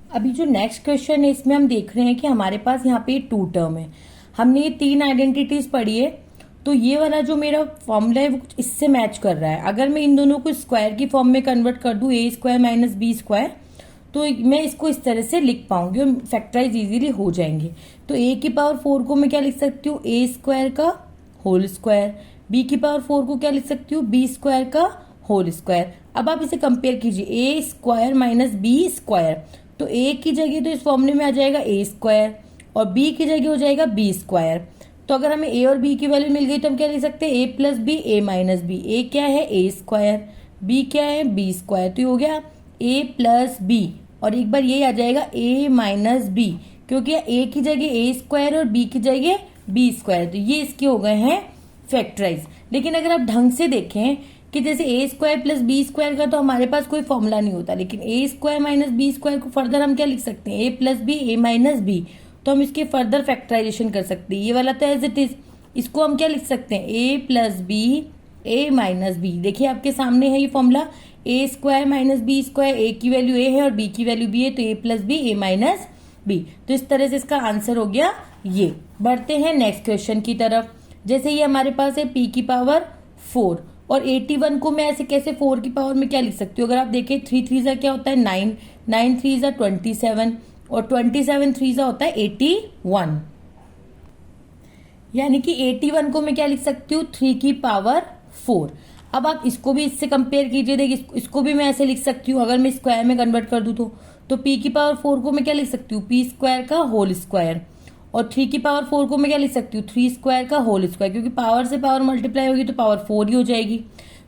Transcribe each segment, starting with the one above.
अभी जो next question है इसमें हम देख रहे हैं कि हमारे पास यहाँ पे 2 टर्म है। हमने ये 3 आइडेंटिटीज पढ़ी है, तो ये वाला जो मेरा फॉर्मूला है वो कुछ इससे मैच कर रहा है। अगर मैं इन दोनों को स्क्वायर की फॉर्म में कन्वर्ट कर दूं ए स्क्वायर माइनस बी स्क्वायर, तो मैं इसको इस तरह से लिख पाऊंगी और फैक्टराइज इजीली हो जाएंगे। तो ए की पावर 4 को मैं क्या लिख सकती हूँ, ए स्क्वायर का होल स्क्वायर। बी की पावर 4 को क्या लिख सकती हूँ, बी स्क्वायर का होल स्क्वायर। अब आप इसे कंपेयर कीजिए, ए स्क्वायर माइनस बी स्क्वायर, तो ए की जगह तो इस फॉर्मूले में आ जाएगा ए स्क्वायर और बी की जगह हो जाएगा बी स्क्वायर। तो अगर हमें ए और बी की वैल्यू मिल गई तो हम क्या लिख सकते हैं, ए प्लस बी ए माइनस बी। ए क्या है, ए स्क्वायर, बी क्या है, बी स्क्वायर। तो ये हो गया ए प्लस बी और एक बार ये आ जाएगा ए माइनस बी, क्योंकि ए की जगह ए स्क्वायर और बी की जगह बी स्क्वायर। तो ये इसके हो गए हैं फैक्टराइज। लेकिन अगर आप ढंग से देखें कि जैसे ए स्क्वायर प्लस बी स्क्वायर का तो हमारे पास कोई फॉर्मूला नहीं होता, लेकिन ए स्क्वायर माइनस बी स्क्वायर को फर्दर हम क्या लिख सकते हैं, ए प्लस बी ए माइनस बी। तो हम इसके फर्दर फैक्टराइजेशन कर सकते हैं। ये वाला तो एज इट इज, इसको हम क्या लिख सकते हैं, ए प्लस बी ए माइनस बी। देखिए आपके सामने है ये फॉर्मूला, ए स्क्वायर माइनस बी स्क्वायर, ए की वैल्यू ए है और बी की वैल्यू बी है, तो ए प्लस बी ए माइनस बी। तो इस तरह से इसका आंसर हो गया ये। बढ़ते हैं नेक्स्ट क्वेश्चन की तरफ। जैसे ये हमारे पास है पी की पावर 4 और 81 को मैं ऐसे कैसे 4 की पावर में क्या लिख सकती हूँ। अगर आप देखें 3 3 जा क्या होता है 9, 9 3 जा 27 और 27 3 जा होता है 81, यानी कि 81 को मैं क्या लिख सकती हूँ 3 की पावर 4। अब आप इसको भी इससे कंपेयर कीजिए, देखिए इसको भी मैं ऐसे लिख सकती हूँ। अगर मैं स्क्वायर में कन्वर्ट कर दूँ तो पी की पावर 4 को मैं क्या लिख सकती हूँ, पी स्क्वायर का होल स्क्वायर और 3 की पावर 4 को मैं क्या लिख सकती हूँ, 3 स्क्वायर का होल स्क्वायर, क्योंकि पावर से पावर मल्टीप्लाई होगी तो पावर 4 ही हो जाएगी।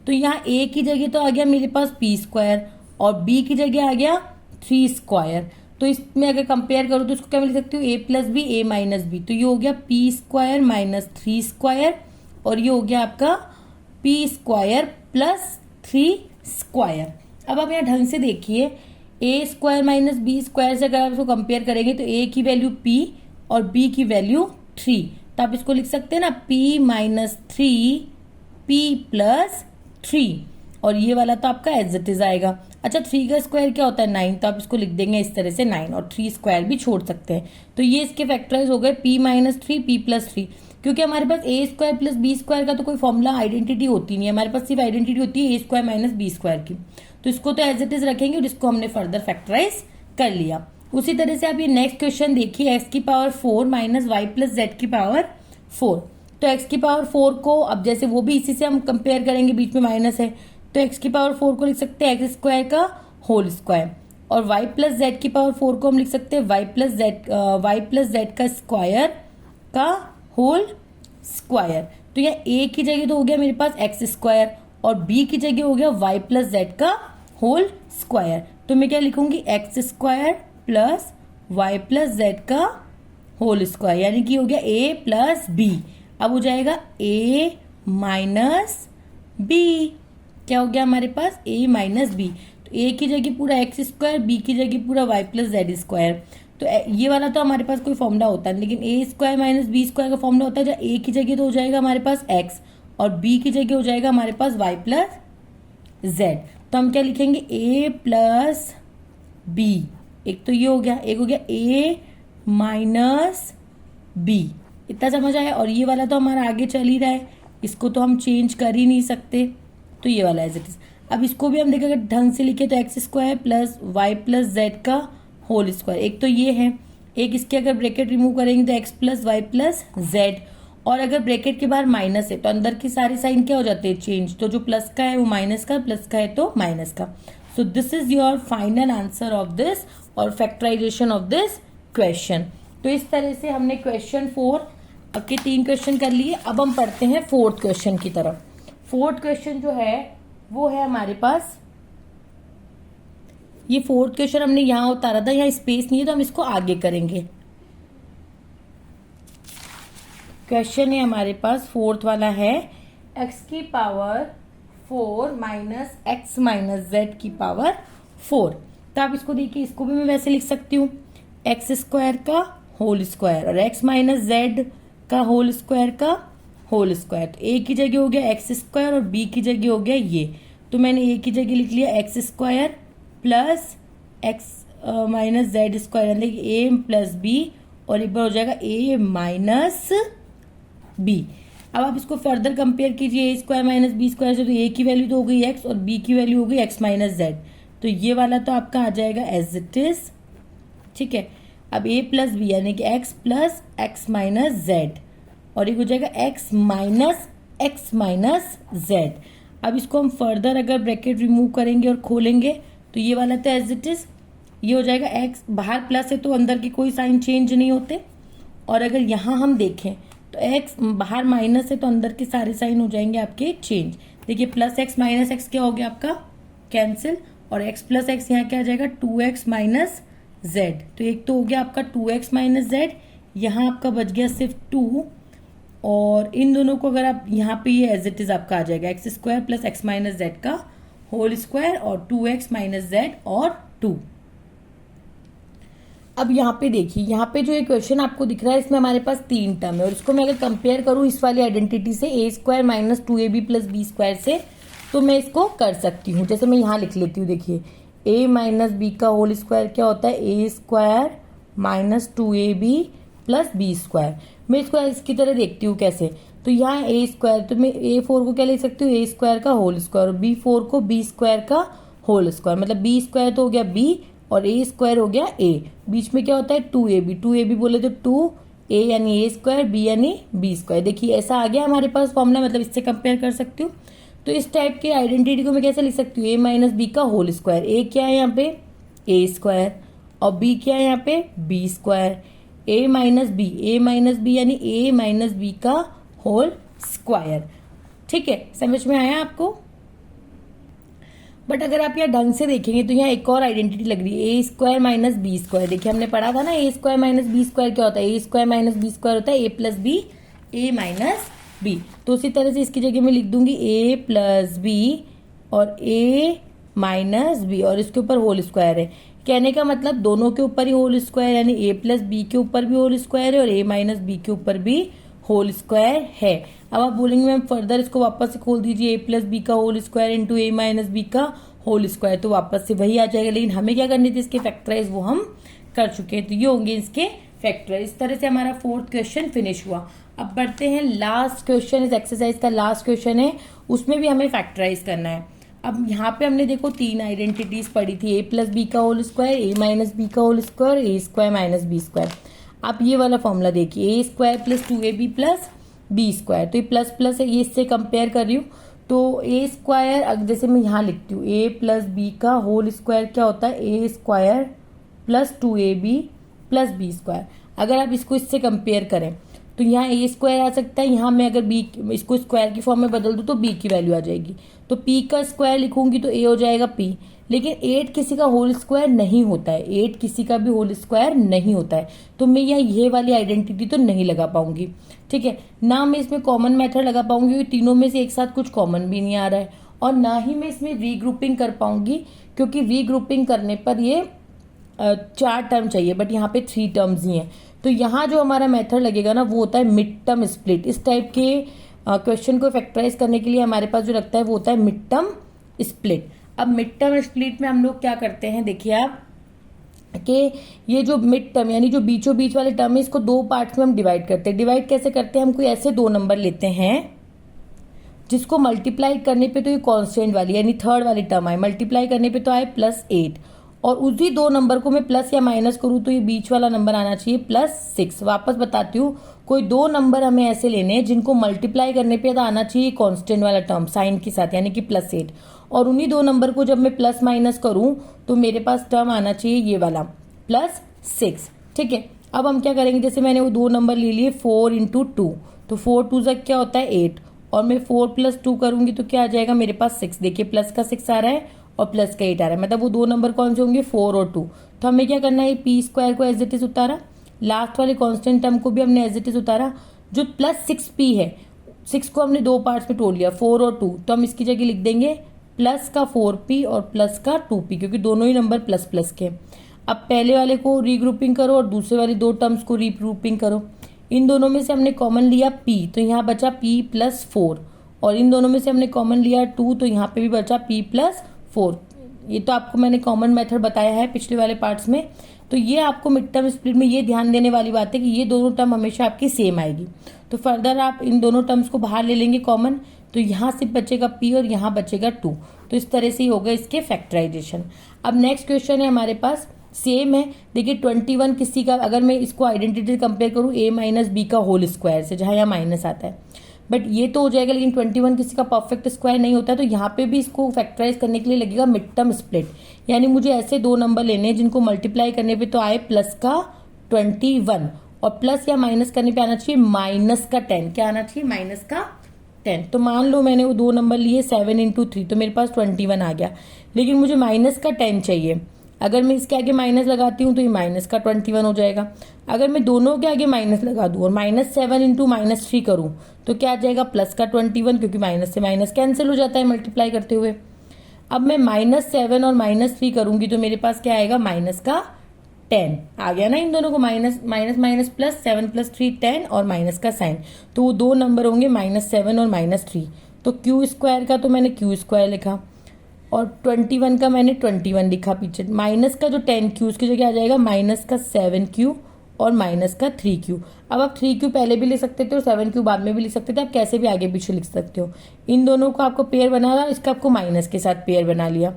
तो यहाँ ए की जगह तो आ गया मेरे पास पी स्क्वायर और बी की जगह आ गया 3 स्क्वायर। तो इसमें अगर कंपेयर करूँ तो इसको क्या लिख सकती हूँ, A plus B A minus B. तो ये हो गया पी स्क्वायर माइनस 3 स्क्वायर और ये हो गया आपका पी स्क्वायर प्लस 3 स्क्वायर। अब आप यहाँ ढंग से देखिए, A square minus B square से अगर आप इसको कंपेयर करेंगे तो ए की वैल्यू पी और b की वैल्यू 3, तो आप इसको लिख सकते हैं ना p माइनस 3 p प्लस 3 और ये वाला तो आपका एज इट इज आएगा। अच्छा 3 का स्क्वायर क्या होता है 9, तो आप इसको लिख देंगे इस तरह से 9 और 3 स्क्वायर भी छोड़ सकते हैं। तो ये इसके फैक्टराइज हो गए p माइनस 3 p प्लस 3, क्योंकि हमारे पास ए स्क्वायर प्लस बी स्क्वायर का तो कोई फॉर्मूला आइडेंटिटी होती नहीं है, हमारे पास सिर्फ आइडेंटिटी होती है A square minus B square की। तो इसको तो एज इट इज रखेंगे और इसको हमने फर्दर फैक्टराइज कर लिया। उसी तरह से आप ये नेक्स्ट क्वेश्चन देखिए, x की power 4 minus y plus z की पावर 4। तो x की पावर 4 को अब जैसे वो भी इसी से हम कंपेयर करेंगे, बीच में माइनस है, तो x की पावर 4 को लिख सकते हैं एक्स स्क्वायर का होल स्क्वायर और y प्लस जेड की पावर 4 को हम लिख सकते हैं वाई प्लस जेड का स्क्वायर का होल स्क्वायर। तो यह a की जगह तो हो गया मेरे पास एक्स स्क्वायर और b की जगह हो गया वाई प्लस जेड का होल स्क्वायर। तो मैं क्या लिखूंगी, x square plus y plus z का होल स्क्वायर, यानी कि हो गया a प्लस बी। अब हो जाएगा a माइनस बी, क्या हो गया हमारे पास a माइनस बी। तो a की जगह पूरा एक्स स्क्वायर, बी की जगह पूरा वाई प्लस जेड स्क्वायर। तो ये वाला तो हमारे पास कोई फॉर्मूला होता है, लेकिन a square minus B square का फॉर्मूला होता है जहाँ a की जगह तो हो जाएगा हमारे पास x और b की जगह हो जाएगा हमारे पास y प्लस z। तो हम क्या लिखेंगे, a प्लस बी, एक तो ये हो गया, एक हो गया a माइनस बी। इतना समझ आया। और ये वाला तो हमारा आगे चल ही रहा है, इसको तो हम चेंज कर ही नहीं सकते, तो ये वाला एज इट इज। अब इसको भी हम देखें अगर ढंग से लिखे तो x square plus y plus z का होल स्क्वायर, एक तो ये है, एक इसके अगर ब्रैकेट रिमूव करेंगे तो x plus y plus z, और अगर ब्रैकेट के बाहर माइनस है तो अंदर की सारी साइन क्या हो जाते हैं चेंज, तो जो प्लस का है वो माइनस का, प्लस का है तो माइनस का। सो this is your final answer of this और फैक्टराइजेशन ऑफ दिस क्वेश्चन। तो इस तरह से हमने क्वेश्चन 4 के 3 क्वेश्चन कर लिए। अब हम पढ़ते हैं 4th क्वेश्चन की तरफ। 4th क्वेश्चन जो है वो है हमारे पास, ये 4th क्वेश्चन हमने यहाँ उतारा था, यहाँ स्पेस नहीं है तो हम इसको आगे करेंगे। क्वेश्चन है हमारे पास 4th वाला है, x की power 4 minus x minus Z की पावर 4। तो आप इसको देखिए, इसको भी मैं वैसे लिख सकती हूँ एक्स स्क्वायर का होल स्क्वायर और एक्स माइनस जेड का होल स्क्वायर का होल स्क्वायर। तो ए की जगह हो गया एक्स स्क्वायर और बी की जगह हो गया ये, तो मैंने ए की जगह लिख लिया x square plus x minus Z square, यानी कि ए प्लस बी और एक बार हो जाएगा ए माइनस बी। अब आप इसको फर्दर कंपेयर कीजिए, ए स्क्वायर माइनस बी स्क्वायर से, तो ए की वैल्यू तो हो गई एक्स और बी की वैल्यू हो गई एक्स माइनस जेड, तो ये वाला तो आपका आ जाएगा एज इट इज। ठीक है, अब ए प्लस बी यानी कि x plus x minus Z और एक हो जाएगा एक्स माइनस जेड। अब इसको हम फर्दर अगर ब्रैकेट रिमूव करेंगे और खोलेंगे तो ये वाला तो एज इट इज, ये हो जाएगा एक्स, बाहर प्लस है तो अंदर की कोई साइन चेंज नहीं होते, और अगर यहाँ हम देखें तो एक्स बाहर माइनस है तो अंदर के सारे साइन हो जाएंगे आपके चेंज। देखिए प्लस एक्स माइनस एक्स क्या हो गया आपका कैंसिल, और एक्स प्लस एक्स यहाँ क्या आ जाएगा 2x माइनस जेड, तो एक तो हो गया आपका 2x माइनस जेड, यहाँ आपका बच गया सिर्फ 2, और इन दोनों को अगर आप यहाँ पे ये एज इट इज आपका आ जाएगा x square plus x minus Z का होल स्क्वायर और 2x माइनस जेड और 2। अब यहाँ पे देखिए, यहाँ पे जो ये क्वेश्चन आपको दिख रहा है इसमें हमारे पास 3 टर्म है, और इसको मैं अगर कंपेयर करूँ इस वाली आइडेंटिटी से A square minus 2ab plus B square से, तो मैं इसको कर सकती हूँ। जैसे मैं यहाँ लिख लेती हूँ, देखिए a माइनस बी का होल स्क्वायर क्या होता है A square minus 2ab plus B square. मैं इसको इसकी तरह देखती हूँ कैसे, तो यहाँ ए स्क्वायर, तो मैं a4 को क्या ले सकती हूँ ए स्क्वायर का होल स्क्वायर और b4 को बी स्क्वायर का होल स्क्वायर, मतलब बी स्क्वायर तो हो गया b और ए स्क्वायर हो गया a, बीच में क्या होता है 2ab बोले तो 2a यानी ए स्क्वायर, b यानी बी स्क्वायर। देखिए ऐसा आ गया हमारे पास फॉर्मूला, मतलब इससे कंपेयर कर सकती हूँ। तो इस टाइप के आइडेंटिटी को मैं कैसे लिख सकती हूँ ए माइनस बी का होल स्क्वायर, ए क्या है यहाँ पे ए स्क्वायर और बी क्या है यहाँ पे B square, A minus B यानी ए माइनस बी का होल स्क्वायर। ठीक है, समझ में आया आपको? बट अगर आप यहाँ ढंग से देखेंगे तो यहाँ एक और आइडेंटिटी लग रही है A square minus B square. देखिए हमने पढ़ा था ना ए स्क्वायर माइनस बी स्क्वायर क्या होता है, A square minus B square होता है ए प्लस बी ए माइनस बी। तो उसी तरह से इसकी जगह मैं लिख दूंगी ए प्लस बी और ए माइनस बी और इसके ऊपर होल स्क्वायर है। कहने का मतलब दोनों के ऊपर ही होल स्क्वायर, यानी ए प्लस बी के ऊपर भी होल स्क्वायर है और ए माइनस बी के ऊपर भी होल स्क्वायर है। अब आप बोलेंगे मैम फर्दर इसको वापस से खोल दीजिए, ए प्लस बी का होल स्क्वायर इंटू ए माइनस बी का होल स्क्वायर, तो वापस से वही आ जाएगा। लेकिन हमें क्या करनी थी, इसके फैक्टराइज वो हम कर चुके हैं, तो ये होंगे इसके फैक्टराइज। इस तरह से हमारा 4th क्वेश्चन फिनिश हुआ। अब बढ़ते हैं लास्ट क्वेश्चन, इस एक्सरसाइज का लास्ट क्वेश्चन है, उसमें भी हमें फैक्टराइज करना है। अब यहाँ पे हमने देखो 3 आइडेंटिटीज पढ़ी थी, ए प्लस बी का whole square, A minus B का whole square, A square minus B square. आप ये वाला फॉर्मूला देखिए, A square plus 2ab plus B square, तो ये प्लस प्लस है, ये इससे कंपेयर कर रही हूँ। तो ए स्क्वायर जैसे मैं यहाँ लिखती हूँ, ए प्लस बी का होल स्क्वायर क्या होता है A square plus 2ab plus B square. अगर आप इसको इससे कंपेयर करें तो यहाँ ए स्क्वायर आ सकता है, यहाँ मैं अगर बी इसको स्क्वायर की फॉर्म में बदल दूँ तो बी की वैल्यू आ जाएगी, तो पी का स्क्वायर लिखूंगी तो ए हो जाएगा पी। लेकिन 8 किसी का होल स्क्वायर नहीं होता है, 8 किसी का भी होल स्क्वायर नहीं होता है, तो मैं यहाँ ये वाली आइडेंटिटी तो नहीं लगा पाऊंगी। ठीक है, ना मैं इसमें कॉमन मेथड लगा पाऊंगी क्योंकि तीनों में से एक साथ कुछ कॉमन भी नहीं आ रहा है, और ना ही मैं इसमें रीग्रुपिंग कर पाऊंगी क्योंकि रीग्रुपिंग करने पर ये 4 टर्म चाहिए, बट यहाँ पे 3 टर्म्स ही हैं। तो यहाँ जो हमारा मेथड लगेगा ना वो होता है मिड टर्म स्प्लिट। इस टाइप के क्वेश्चन को फैक्टराइज करने के लिए हमारे पास जो लगता है वो होता है मिड टर्म स्प्लिट। अब मिड टर्म स्प्लिट में हम लोग क्या करते हैं, देखिए आप कि ये जो मिड टर्म यानी जो बीचों बीच वाले टर्म है इसको 2 पार्ट्स में हम डिवाइड करते हैं। डिवाइड कैसे करते हैं, हम कोई ऐसे 2 नंबर लेते हैं जिसको मल्टीप्लाई करने पे तो ये कांस्टेंट वाली यानी थर्ड वाली टर्म आए, मल्टीप्लाई करने पे तो आए +8, और उसी 2 नंबर को मैं प्लस या माइनस करूँ तो ये बीच वाला नंबर आना चाहिए +6। वापस बताती हूँ, कोई 2 नंबर हमें ऐसे लेने हैं जिनको मल्टीप्लाई करने पे तो आना चाहिए कांस्टेंट वाला टर्म साइन के साथ यानी कि +8, और उन्हीं 2 नंबर को जब मैं प्लस माइनस करूँ तो मेरे पास टर्म आना चाहिए ये वाला +6। ठीक है, अब हम क्या करेंगे, जैसे मैंने वो 2 नंबर ले लिए 4 × 2, तो 4 2 जा क्या होता है 8, और मैं 4 + 2 करूंगी तो क्या आ जाएगा मेरे पास 6। देखिए प्लस का 6 आ रहा है और प्लस का 8 आ रहा है, मतलब वो 2 नंबर कौन से होंगे 4 और 2। तो हमें क्या करना है, पी स्क्वायर को एज इट इज उतारा, लास्ट वाले कांस्टेंट टर्म को भी हमने एज इट इज उतारा, जो +6p है 6 को हमने 2 पार्ट्स में तोड़ लिया 4 और 2, तो हम इसकी जगह लिख देंगे प्लस का 4p और प्लस का 2p क्योंकि दोनों ही नंबर प्लस प्लस के। अब पहले वाले को रीग्रुपिंग करो और दूसरे वाले 2 टर्म्स को रीग्रुपिंग करो। इन दोनों में से हमने कॉमन लिया p, तो यहाँ बचा p + 4, और इन दोनों में से हमने कॉमन लिया 2, तो यहाँ पे भी बचा p + 4। ये तो आपको मैंने कॉमन मेथड बताया है पिछले वाले पार्ट्स में। तो ये आपको मिड टर्म स्प्लिट में ये ध्यान देने वाली बात है कि ये दोनों टर्म हमेशा आपकी सेम आएगी। तो फर्दर आप इन दोनों टर्म्स को बाहर ले लेंगे कॉमन, तो यहाँ सिर्फ बचेगा p और यहाँ बचेगा 2। तो इस तरह से ही होगा इसके फैक्टराइजेशन। अब नेक्स्ट क्वेश्चन है हमारे पास, सेम है। देखिए 21 किसी का, अगर मैं इसको आइडेंटिटी कंपेयर करूँ a माइनस बी का होल स्क्वायर से, जहाँ यहाँ माइनस आता है, बट ये तो हो जाएगा, लेकिन 21 किसी का परफेक्ट स्क्वायर नहीं होता। तो यहाँ पे भी इसको फैक्टराइज करने के लिए लगेगा मिड टर्म स्प्लिट, यानी मुझे ऐसे दो नंबर लेने हैं जिनको मल्टीप्लाई करने पे तो आए प्लस का 21 और प्लस या माइनस करने पे आना चाहिए माइनस का 10। क्या आना चाहिए? माइनस का 10। तो मान लो मैंने वो दो नंबर लिए 7 इंटू 3, तो मेरे पास 21 आ गया, लेकिन मुझे माइनस का 10 चाहिए। अगर मैं इसके आगे माइनस लगाती हूँ तो ये माइनस का 21 हो जाएगा। अगर मैं दोनों के आगे माइनस लगा दूँ और -7 इंटू -3 करूँ तो क्या आ जाएगा? प्लस का 21, क्योंकि माइनस से माइनस कैंसिल हो जाता है मल्टीप्लाई करते हुए। अब मैं -7 और -3 करूंगी तो मेरे पास क्या आएगा? माइनस का 10 आ गया ना। इन दोनों को माइनस माइनस माइनस प्लस, 7 + 3 10 और माइनस का साइन, तो वो दो नंबर होंगे -7 और -3। तो क्यू स्क्वायर का तो मैंने क्यू स्क्वायर लिखा और 21 का मैंने 21 लिखा पीछे। माइनस का जो 10Q उसकी जगह आ जाएगा माइनस का 7Q और माइनस का 3Q। अब आप 3Q पहले भी लिख सकते थे और 7Q बाद में भी लिख सकते थे, आप कैसे भी आगे पीछे लिख सकते हो। इन दोनों को आपको पेयर बनाना, इसका आपको माइनस के साथ पेयर बना लिया।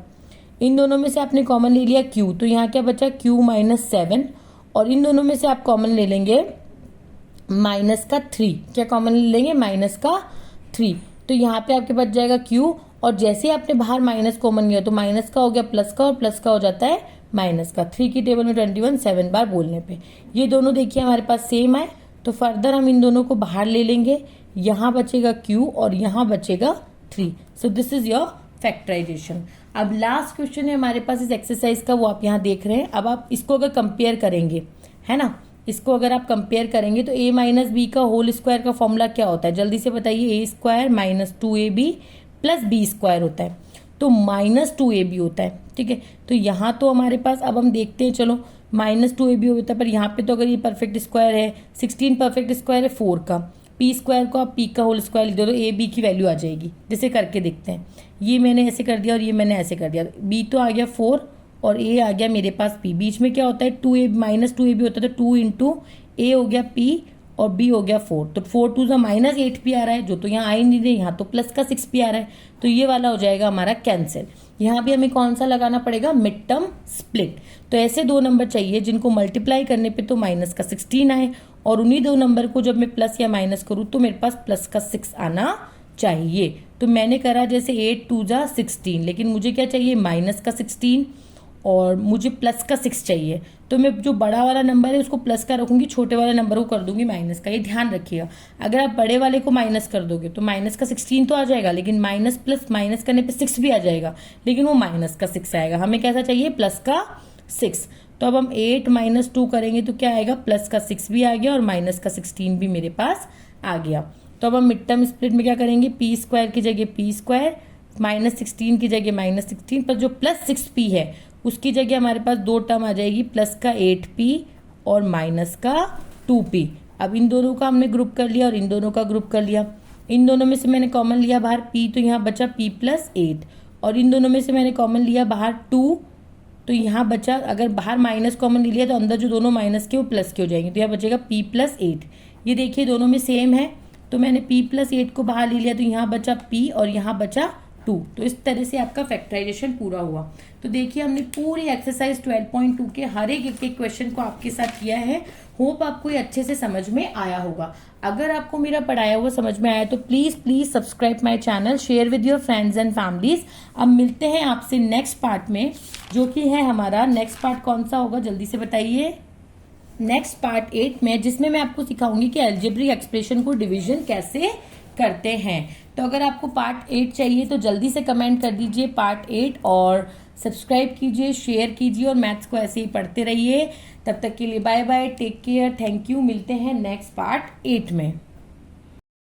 इन दोनों में से आपने कॉमन ले लिया Q, तो यहाँ क्या बचा? Q - 7। और इन दोनों में से आप कॉमन ले लेंगे माइनस का 3। क्या कॉमन ले लेंगे? माइनस का 3। तो यहाँ पे आपके बच जाएगा Q, और जैसे ही आपने बाहर माइनस कॉमन लिया तो माइनस का हो गया प्लस का, और प्लस का हो जाता है माइनस का। 3 की टेबल में 21 7 बार बोलने पे ये दोनों देखिए हमारे पास सेम है। तो फर्दर हम इन दोनों को बाहर ले लेंगे, यहाँ बचेगा Q और यहाँ बचेगा 3। So this is your factorisation. अब लास्ट क्वेश्चन है हमारे पास इस एक्सरसाइज का, वो आप यहाँ देख रहे हैं। अब आप इसको अगर कंपेयर करेंगे, है ना, इसको अगर आप कंपेयर करेंगे तो a माइनस बी का होल स्क्वायर का फॉर्मूला क्या होता है? जल्दी से बताइए। a² - 2ab + b² होता है, तो -2ab होता है। ठीक है, तो यहाँ तो हमारे पास, अब हम देखते हैं, चलो -2ab होता है, पर यहाँ पे तो अगर ये परफेक्ट स्क्वायर है, 16 परफेक्ट स्क्वायर है 4 का, p² को आप p का होल स्क्वायर लिख दो तो ab की वैल्यू आ जाएगी। जैसे करके देखते हैं, ये मैंने ऐसे कर दिया और ये मैंने ऐसे कर दिया। b तो आ गया 4 और a आ गया मेरे पास p। बीच में क्या होता है? 2ab होता है, तो 2 इंटू a हो गया p और b हो गया 4। तो 4 2 -8p आ रहा है, जो तो यहाँ आ ही नहीं रहे, यहाँ तो प्लस का 6p आ रहा है, तो ये वाला हो जाएगा हमारा कैंसिल। यहाँ भी हमें कौन सा लगाना पड़ेगा? Mid term split. तो ऐसे दो नंबर चाहिए जिनको मल्टीप्लाई करने पे तो माइनस का 16 आए, और उन्हीं दो नंबर को जब मैं प्लस या माइनस करूँ तो मेरे पास प्लस का 6 आना चाहिए। तो मैंने करा जैसे 8 2 16, लेकिन मुझे क्या चाहिए? माइनस का 16 और मुझे प्लस का 6 चाहिए। तो मैं जो बड़ा वाला नंबर है उसको प्लस का रखूंगी, छोटे वाले नंबर को कर दूंगी माइनस का। ये ध्यान रखिएगा, अगर आप बड़े वाले को माइनस कर दोगे तो माइनस का 16 तो आ जाएगा, लेकिन माइनस प्लस माइनस करने पे 6 भी आ जाएगा, लेकिन वो माइनस का 6 आएगा। हमें कैसा चाहिए? प्लस का 6। तो अब हम 8 - 2 करेंगे तो क्या आएगा? प्लस का 6 भी आ गया और माइनस का 16 भी मेरे पास आ गया। तो अब हम मिड टर्म स्प्लिट में क्या करेंगे? p² की जगह p², -16 की जगह -16, पर जो प्लस 6p है उसकी जगह हमारे पास दो टर्म आ जाएगी, प्लस का 8p और माइनस का 2p। अब इन दोनों का हमने ग्रुप कर लिया और इन दोनों का ग्रुप कर लिया। इन दोनों में से मैंने कॉमन लिया बाहर p, तो यहाँ बचा p + 8, और इन दोनों में से मैंने कॉमन लिया बाहर 2, तो यहाँ बचा, अगर बाहर माइनस कॉमन ले लिया तो अंदर जो दोनों माइनस के वो प्लस के हो जाएंगे, तो यहाँ बचेगा p + 8। ये देखिए दोनों में सेम है, तो मैंने p + 8 को बाहर ले लिया, तो यहाँ बचा p और यहाँ बचा 2। तो इस तरह से आपका फैक्टराइजेशन पूरा हुआ। तो देखिए हमने पूरी एक्सरसाइज 12.2 के हर एक क्वेश्चन को आपके साथ किया है। होप आपको ये अच्छे से समझ में आया होगा। अगर आपको मेरा पढ़ाया हुआ समझ में आया तो please subscribe my channel, share with your friends and families. अब मिलते हैं आपसे नेक्स्ट पार्ट में, जो कि है हमारा नेक्स्ट पार्ट कौन सा होगा? जल्दी से बताइए। नेक्स्ट पार्ट 8 में, जिसमें मैं आपको सिखाऊंगी कि अलजेब्रिक एक्सप्रेशन को डिवीजन कैसे करते हैं। तो अगर आपको पार्ट 8 चाहिए तो जल्दी से कमेंट कर दीजिए पार्ट 8, और सब्सक्राइब कीजिए, शेयर कीजिए, और मैथ्स को ऐसे ही पढ़ते रहिए। तब तक के लिए bye bye, take care, thank you. मिलते हैं नेक्स्ट पार्ट 8 में।